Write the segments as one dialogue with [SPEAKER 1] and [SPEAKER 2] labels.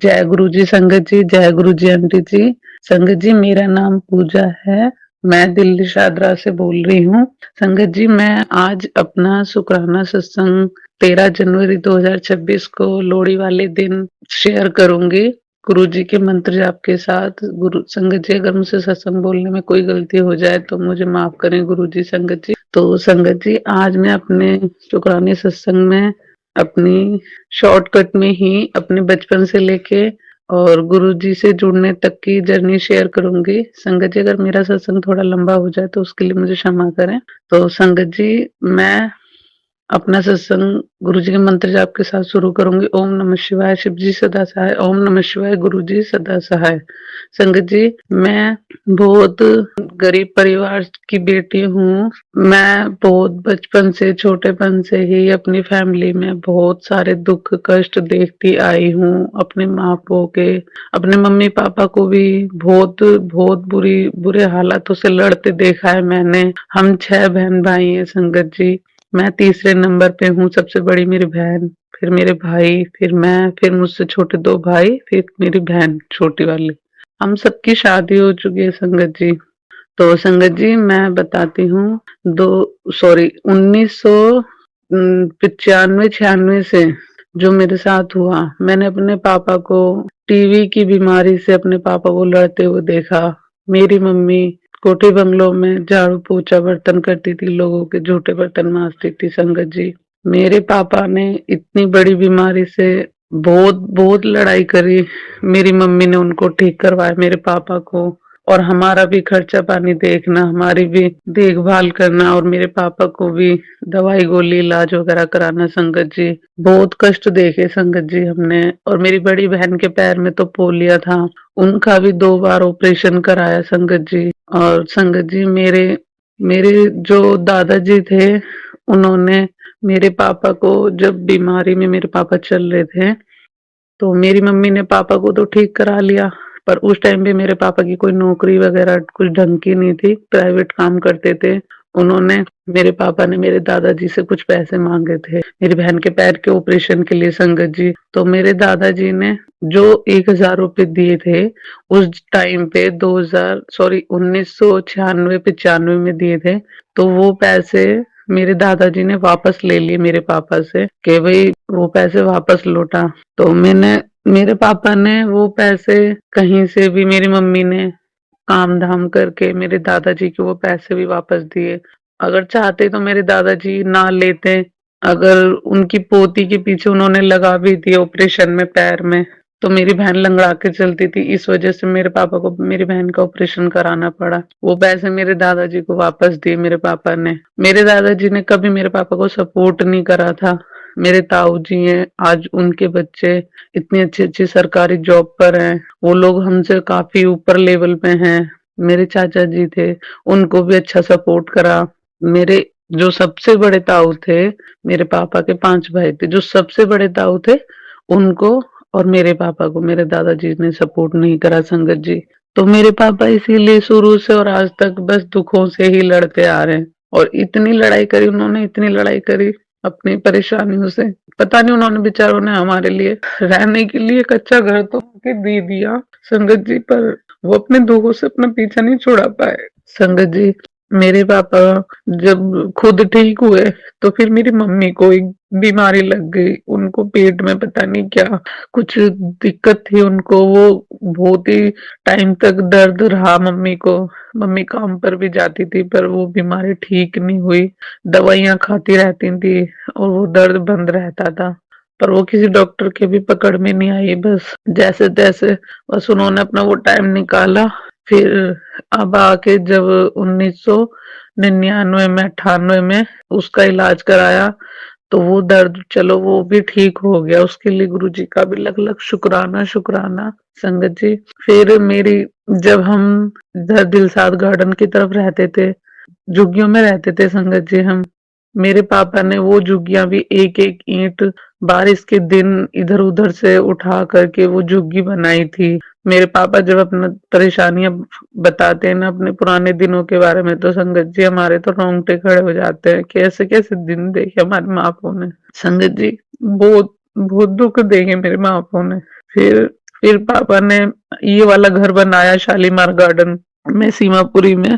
[SPEAKER 1] जय गुरु जी संगत जी, जय गुरु जी आंटी जी। संगत जी मेरा नाम पूजा है, मैं दिल्ली शादरा से बोल रही हूँ। संगत जी मैं आज अपना शुक्राना सत्संग 13 जनवरी 2026 को लोहड़ी वाले दिन शेयर करूंगी गुरु जी के मंत्र जाप के साथ। गुरु संगत जी अगर मुझसे सत्संग बोलने में कोई गलती हो जाए तो मुझे माफ करें गुरु जी संगत जी। तो संगत जी आज मैं अपने शुक्राने सत्संग में अपनी शॉर्टकट में ही अपने बचपन से लेके और गुरुजी से जुड़ने तक की जर्नी शेयर करूंगी। संगत जी अगर मेरा सत्संग थोड़ा लंबा हो जाए तो उसके लिए मुझे क्षमा करें। तो संगत जी मैं अपना सत्संग गुरुजी के मंत्र जाप के साथ शुरू करूंगी। ओम नमः शिवाय, शिव जी सदा सहाय। ओम नमः शिवाय, गुरु जी सदा सहाय। संगत जी मैं बहुत गरीब परिवार की बेटी हूँ। मैं बहुत बचपन से छोटेपन से ही अपनी फैमिली में बहुत सारे दुख कष्ट देखती आई हूँ अपने माँ बाप के। अपने मम्मी पापा को भी बहुत बहुत बुरे हालातों से लड़ते देखा है मैंने। हम 6 बहन भाई हैं संगत जी। मैं तीसरे नंबर पे हूँ, सबसे बड़ी मेरी बहन, फिर मेरे भाई, फिर मैं, फिर मुझसे छोटे 2 भाई, फिर मेरी बहन छोटी वाली। हम सबकी शादी हो चुकी है संगत जी। तो संगत जी मैं बताती हूँ दो सॉरी 1995-96 से जो मेरे साथ हुआ। मैंने अपने पापा को टीवी की बीमारी से अपने पापा को लड़ते हुए देखा। मेरी मम्मी कोठे बंगलों में झाड़ू पोछा बर्तन करती थी, लोगों के झूठे बर्तन मांजती थी संगत जी। मेरे पापा ने इतनी बड़ी बीमारी से बहुत बहुत लड़ाई करी। मेरी मम्मी ने उनको ठीक करवाया मेरे पापा को, और हमारा भी खर्चा पानी देखना, हमारी भी देखभाल करना, और मेरे पापा को भी दवाई गोली इलाज वगैरह कराना संगत जी। बहुत कष्ट देखे संगत जी हमने। और मेरी बड़ी बहन के पैर में तो पोलिया था, उनका भी 2 बार ऑपरेशन कराया संगत जी। और संगत जी मेरे मेरे जो दादाजी थे उन्होंने मेरे पापा को, जब बीमारी में मेरे पापा चल रहे थे तो मेरी मम्मी ने पापा को तो ठीक करा लिया, पर उस टाइम पे मेरे पापा की कोई नौकरी वगैरह कुछ ढंग की नहीं थी, प्राइवेट काम करते थे। उन्होंने मेरे पापा ने मेरे दादाजी से कुछ पैसे मांगे थे मेरी बहन के पैर के ऑपरेशन के लिए संगत जी। तो मेरे दादाजी ने जो 1000 रुपए दिए थे उस टाइम पे 1996-95 में दिए थे, तो वो पैसे मेरे दादाजी ने वापस ले लिए मेरे पापा से कि भाई वो पैसे वापस लौटा। तो मेरे पापा ने वो पैसे कहीं से भी, मेरी मम्मी ने काम धाम करके मेरे दादाजी को वो पैसे भी वापस दिए। अगर चाहते तो मेरे दादाजी ना लेते। अगर उनकी पोती के पीछे उन्होंने लगा भी दिए ऑपरेशन में पैर में, तो मेरी बहन लंगड़ा के चलती थी। इस वजह से मेरे पापा को मेरी बहन का ऑपरेशन कराना पड़ा। वो पैसे मेरे दादाजी को वापस दिए मेरे पापा ने। मेरे दादाजी ने कभी मेरे पापा को सपोर्ट नहीं करा था। मेरे ताऊ जी हैं, आज उनके बच्चे इतनी अच्छी अच्छी सरकारी जॉब पर हैं। वो लोग हमसे काफी ऊपर लेवल पे हैं। मेरे चाचा जी थे, उनको भी अच्छा सपोर्ट करा। मेरे जो सबसे बड़े ताऊ थे, मेरे पापा के 5 भाई थे, जो सबसे बड़े ताऊ थे उनको और मेरे पापा को मेरे दादाजी ने सपोर्ट नहीं करा संगत जी। तो मेरे पापा इसीलिए शुरू से और आज तक बस दुखों से ही लड़ते आ रहे हैं। और इतनी लड़ाई करी उन्होंने, इतनी लड़ाई करी अपनी परेशानियों से। पता नहीं उन्होंने बेचारों ने हमारे लिए रहने के लिए कच्चा घर तो के दे दिया संगत जी, पर वो अपने दुखों से अपना पीछा नहीं छुड़ा पाए संगत जी। मेरे पापा जब खुद ठीक हुए तो फिर मेरी मम्मी को एक बीमारी लग गई। उनको पेट में पता नहीं क्या कुछ दिक्कत थी उनको, वो बहुत ही टाइम तक दर्द रहा मम्मी को। मम्मी काम पर भी जाती थी पर वो बीमारी ठीक नहीं हुई, दवाइयाँ खाती रहती थी और वो दर्द बंद रहता था, पर वो किसी डॉक्टर के भी पकड़ में नहीं आई। बस जैसे तैसे बस उन्होंने अपना वो टाइम निकाला। फिर अब आके जब 1999 में 98 में उसका इलाज कराया तो वो दर्द चलो वो भी ठीक हो गया। उसके लिए गुरु जी का भी लग लग शुक्राना शुक्राना संगत जी। फिर मेरी जब हम इधर दिलसाद गार्डन की तरफ रहते थे, झुग्गियों में रहते थे संगत जी हम, मेरे पापा ने वो झुग्गियां भी एक एक ईंट बारिश के दिन इधर उधर से उठा करके वो झुग्गी बनाई थी। मेरे पापा जब अपना परेशानियां बताते हैं ना अपने पुराने दिनों के बारे में, तो संगत जी हमारे तो रोंगटे खड़े हो जाते हैं। कैसे कैसे दिन देखे हमारे माँ बापों ने संगत जी, बहुत बहुत दुख देखे मेरे माँ बापों ने। फिर फिर पापा ने ये वाला घर बनाया शालीमार गार्डन में, सीमापुरी में।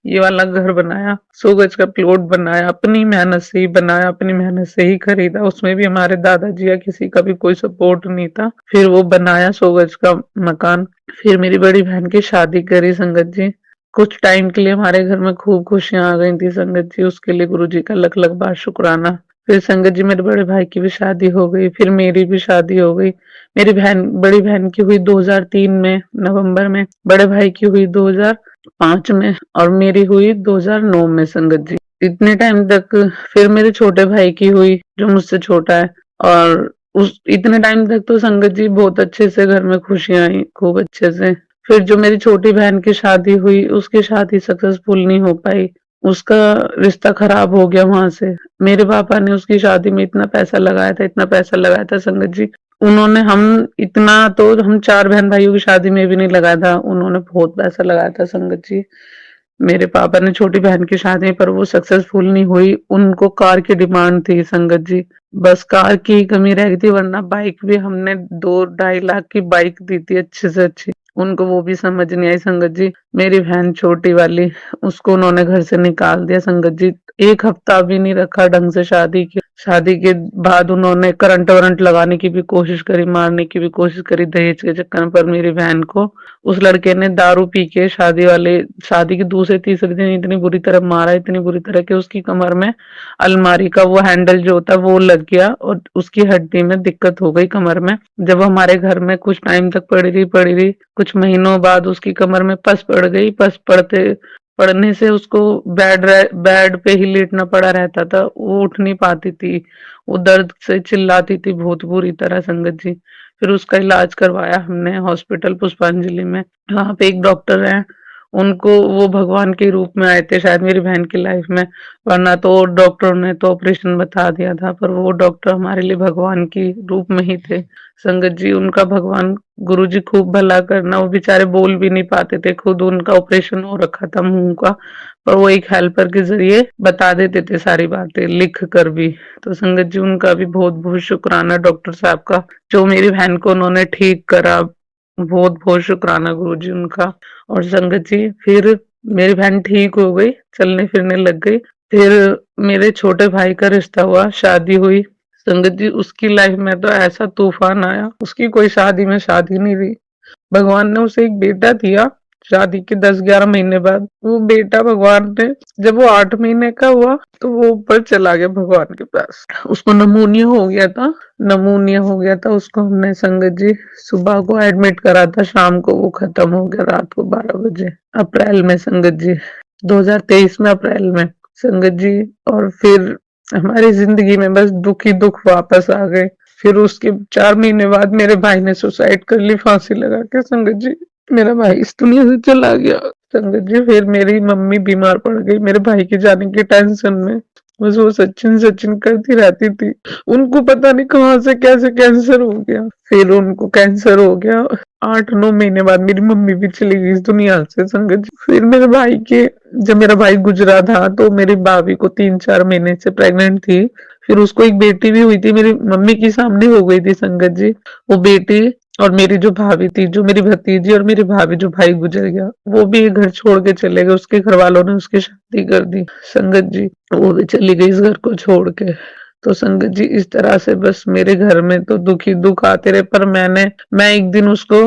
[SPEAKER 1] ये वाला घर बनाया, 100 गज का प्लॉट बनाया, अपनी मेहनत से ही बनाया, अपनी मेहनत से ही खरीदा। उसमें भी हमारे दादाजी या किसी का भी कोई सपोर्ट नहीं था। फिर वो बनाया 100 गज का मकान। फिर मेरी बड़ी बहन की शादी करी संगत जी। कुछ टाइम के लिए हमारे घर में खूब खुशियां आ गई थी संगत जी, उसके लिए गुरु जी का लख लख बार शुक्राना। फिर संगत जी मेरे बड़े भाई की भी शादी हो गई, फिर मेरी भी शादी हो गई। मेरी बड़ी बहन की हुई 2003 में नवंबर में, बड़े भाई की हुई 2005 में, और मेरी हुई 2009 में संगत जी। इतने टाइम तक फिर मेरे छोटे भाई की हुई, जो मुझसे छोटा है। और उस इतने टाइम तक तो संगत जी बहुत अच्छे से घर में खुशियां आई, खूब अच्छे से। फिर जो मेरी छोटी बहन की शादी हुई, उसकी शादी सक्सेसफुल नहीं हो पाई, उसका रिश्ता खराब हो गया वहां से। मेरे पापा ने उसकी शादी में इतना पैसा लगाया था, इतना पैसा लगाया था संगत जी। उन्होंने हम इतना तो हम 4 बहन भाइयों की शादी में भी नहीं लगाया था, उन्होंने बहुत पैसा लगाया था संगत जी। मेरे पापा ने छोटी बहन की शादी, पर वो सक्सेसफुल नहीं हुई। उनको कार की डिमांड थी संगत जी, बस कार की ही कमी रह गई थी, वरना बाइक भी हमने 2-2.5 लाख की बाइक दी थी अच्छे से अच्छी। उनको वो भी समझ नहीं आई संगत जी। मेरी बहन छोटी वाली, उसको उन्होंने घर से निकाल दिया संगत जी। 1 हफ्ता भी नहीं रखा ढंग से शादी के। शादी के बाद उन्होंने करंट वरंट लगाने की भी कोशिश करी, मारने की भी कोशिश करी दहेज के चक्कर में। पर मेरी बहन को उस लड़के ने दारू पी के शादी के दूसरे तीसरे दिन इतनी बुरी तरह मारा, इतनी बुरी तरह कि उसकी कमर में अलमारी का वो हैंडल जो होता है वो लग गया, और उसकी हड्डी में दिक्कत हो गई कमर में। जब हमारे घर में कुछ टाइम तक पड़ी रही, कुछ महीनों बाद उसकी कमर में पस पड़ गई। पड़ने से उसको बेड पे ही लेटना पड़ा रहता था, वो उठ नहीं पाती थी, वो दर्द से चिल्लाती थी बहुत बुरी तरह संगत जी। फिर उसका इलाज करवाया हमने हॉस्पिटल पुष्पांजलि में। वहां पे एक डॉक्टर है, उनको वो भगवान के रूप में आए थे शायद मेरी बहन की लाइफ में, वरना तो डॉक्टर ने तो ऑपरेशन बता दिया था, पर वो डॉक्टर हमारे लिए भगवान की रूप में ही थे संगत जी। उनका भगवान गुरु जी खूब भला करना, वो बेचारे बोल भी नहीं पाते थे, खुद उनका ऑपरेशन हो रखा था मुंह का, पर वो एक हेल्पर के जरिए बता देते थे सारी बातें लिख कर भी। तो संगत जी उनका भी बहुत बहुत शुक्राना डॉक्टर साहब का, जो मेरी बहन को उन्होंने ठीक करा। बहुत बहुत शुक्राना गुरु जी उनका। और संगत जी फिर मेरी बहन ठीक हो गई, चलने फिरने लग गई। फिर मेरे छोटे भाई का रिश्ता हुआ, शादी हुई संगत जी। उसकी लाइफ में तो ऐसा तूफान आया, उसकी कोई शादी में शादी नहीं हुई। भगवान ने उसे एक बेटा दिया शादी के 10-11 महीने बाद। वो बेटा भगवान ने, जब वो 8 महीने का हुआ तो वो ऊपर चला गया भगवान के पास। उसको नमूनिया हो गया था, उसको हमने संगत जी सुबह को एडमिट करा था, शाम को वो खत्म हो गया रात को 12 बजे, अप्रैल में संगत जी, 2023 में अप्रैल में संगत जी। और फिर हमारी जिंदगी में बस दुख ही दुख वापस आ गए। फिर उसके 4 महीने बाद मेरे भाई ने सुसाइड कर ली, फांसी लगा के संगत जी। मेरा भाई इस दुनिया से चला गया संगत जी। फिर मेरी मम्मी बीमार पड़ गई मेरे भाई के जाने की टेंशन में, बस वो सचिन सचिन करती रहती थी। उनको पता नहीं कहाँ से कैसे कैंसर हो गया, फिर उनको कैंसर हो गया। 8-9 महीने बाद मेरी मम्मी भी चली गई इस दुनिया से संगत जी। फिर मेरे भाई के, जब मेरा भाई गुजरा था तो मेरी भाभी को 3-4 महीने से प्रेग्नेंट थी। फिर उसको एक बेटी भी हुई थी, मेरी मम्मी के सामने हो गई थी संगत जी वो बेटी। और मेरी जो भाभी थी, जो मेरी भतीजी और मेरी भाभी, जो भाई गुजर गया वो भी घर छोड़ के चले गए, उसके घर वालों ने उसकी शादी कर दी संगत जी, वो भी चली गई इस घर को छोड़ के। तो संगत जी इस तरह से बस मेरे घर में तो दुख ही दुख आते रहे। पर मैं एक दिन उसको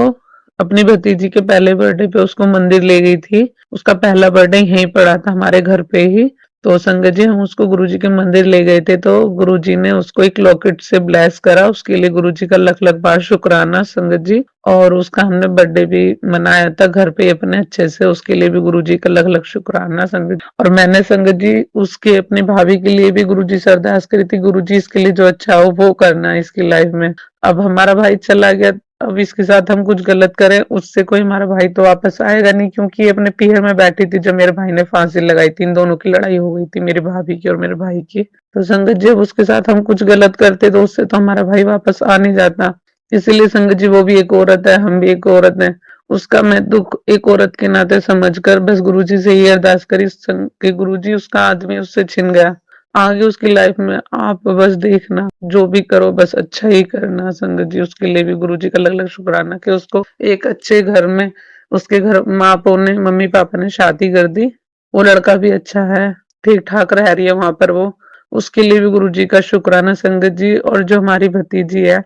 [SPEAKER 1] अपनी भतीजी के पहले बर्थडे पे उसको मंदिर ले गई थी। उसका पहला बर्थडे यहीं पड़ा था हमारे घर पे ही। तो संगत जी हम उसको गुरुजी के मंदिर ले गए थे, तो गुरुजी ने उसको एक लॉकेट से ब्लेस करा, उसके लिए गुरुजी का लख लख बार शुक्राना संगत जी। और उसका हमने बर्थडे भी मनाया था घर पे अपने अच्छे से, उसके लिए भी गुरुजी का लख लख शुक्राना संगत जी। और मैंने संगत जी उसके अपनी भाभी के लिए भी गुरुजी से अरदास करी थी, गुरुजी इसके लिए जो अच्छा हो वो करना है इसकी लाइफ में। अब हमारा भाई चला गया, अब इसके साथ हम कुछ गलत करें उससे कोई हमारा भाई तो वापस आएगा नहीं, क्योंकि ये अपने पीहर में बैठी थी जब मेरे भाई ने फांसी लगाई थी। इन दोनों की लड़ाई हो गई थी, मेरी भाभी की और मेरे भाई की। तो संगत जी उसके साथ हम कुछ गलत करते तो उससे तो हमारा भाई वापस आ नहीं जाता। इसीलिए संगत जी वो भी एक औरत है, हम भी एक औरत है, उसका मैं दुख एक औरत के नाते समझकर बस गुरुजी से ये अरदास करी कि गुरुजी उसका आदमी उससे छिन गया, आगे उसकी लाइफ में आप बस देखना, जो भी करो बस अच्छा ही करना संगत जी। उसके लिए भी गुरुजी का अलग-अलग शुक्राना कि उसको एक अच्छे घर में, उसके घर माँ बाप ने, मम्मी पापा ने शादी कर दी। वो लड़का भी अच्छा है, ठीक-ठाक रह रही है वहाँ पर वो। उसके लिए भी गुरुजी का शुक्राना संगत जी। और जो हमारी भतीजी है,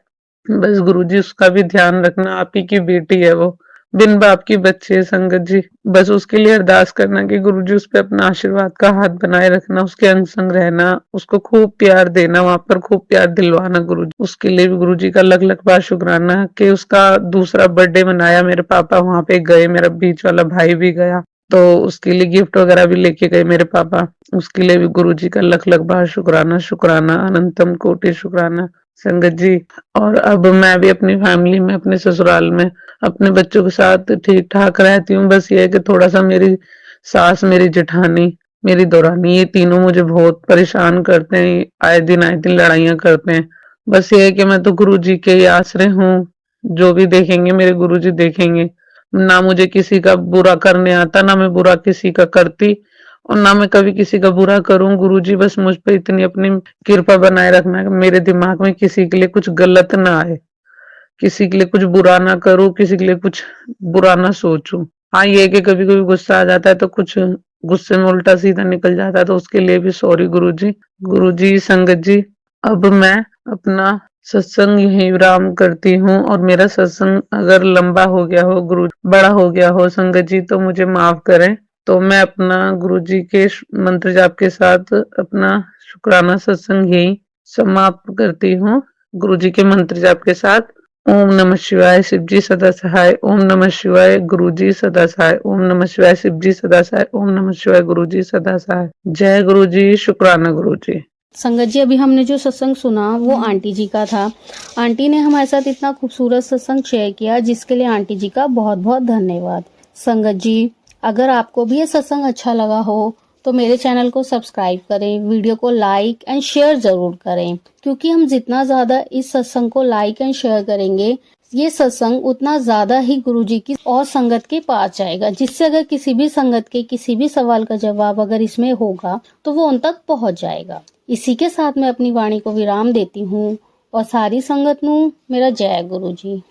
[SPEAKER 1] बस गुरुजी उसका भी ध्यान रखना, आप ही की बेटी है वो, बिन बाप की बच्ची है संगत जी। बस उसके लिए अरदास करना कि गुरुजी उस पे अपना आशीर्वाद का हाथ बनाए रखना, उसके अंग संग रहना, उसको खूब प्यार देना, वहां पर खूब प्यार दिलवाना गुरुजी। उसके लिए भी गुरुजी का लख लख बार शुक्राना कि उसका दूसरा बर्थडे मनाया, मेरे पापा वहां पे गए, मेरा बीच वाला भाई भी गया, तो उसके लिए गिफ्ट वगैरह भी लेके गए मेरे पापा। उसके लिए भी गुरुजी का लख लख बार शुक्राना, शुक्राना, अनंतम कोटि शुक्राना संगत जी। और अब मैं भी अपनी फैमिली में, अपने ससुराल में अपने बच्चों के साथ ठीक ठाक रहती हूँ। बस ये है कि थोड़ा सा मेरी सास, मेरी जेठानी, मेरी दौरानी, ये तीनों मुझे बहुत परेशान करते हैं, आए दिन लड़ाइयाँ करते हैं। बस ये है कि मैं तो गुरु जी के ही आश्रय हूँ, जो भी देखेंगे मेरे गुरु जी देखेंगे। ना मुझे किसी का बुरा करने आता, ना मैं बुरा किसी का करती, और ना मैं कभी किसी का बुरा करूं। गुरुजी बस मुझ पे इतनी अपनी कृपा बनाए रखना कि मेरे दिमाग में किसी के लिए कुछ गलत ना आए, किसी के लिए कुछ बुरा ना करूं, किसी के लिए कुछ बुरा ना सोचूं। हाँ, ये है कि कभी कभी गुस्सा आ जाता है तो कुछ गुस्से में उल्टा सीधा निकल जाता है, तो उसके लिए भी सॉरी गुरुजी। गुरुजी, संगत जी, अब मैं अपना सत्संग यहीं विराम करती हूँ। और मेरा सत्संग अगर लंबा हो गया हो, गुरु बड़ा हो गया हो संगत जी, तो मुझे माफ करें। तो मैं अपना गुरुजी के मंत्र जाप के साथ अपना शुक्राना सत्संग यहीं समाप्त करती हूँ। गुरुजी के मंत्र जाप के साथ, ओम नमः शिवाय, शिवजी सदा सहाय, ओम नमः शिवाय, गुरुजी सदा सहाय, ओम नमः शिवाय, शिवजी सदा सहाय, ओम नमः शिवाय, गुरुजी सदा सहाय। जय गुरुजी, शुक्राना गुरुजी।
[SPEAKER 2] संगत जी, अभी हमने जो सत्संग सुना वो आंटी जी का था। आंटी ने हमारे साथ इतना खूबसूरत सत्संग शेयर किया, जिसके लिए आंटी जी का बहुत बहुत धन्यवाद। संगत जी, अगर आपको भी ये सत्संग अच्छा लगा हो तो मेरे चैनल को सब्सक्राइब करें, वीडियो को लाइक एंड शेयर जरूर करें, क्योंकि हम जितना ज्यादा इस सत्संग को लाइक एंड शेयर करेंगे, ये सत्संग उतना ज्यादा ही गुरुजी की और संगत के पास जाएगा, जिससे अगर किसी भी संगत के किसी भी सवाल का जवाब अगर इसमें होगा तो वो उन तक पहुंच जाएगा। इसी के साथ मैं अपनी वाणी को विराम देती हूँ और सारी संगत नू मेरा जय गुरु जी।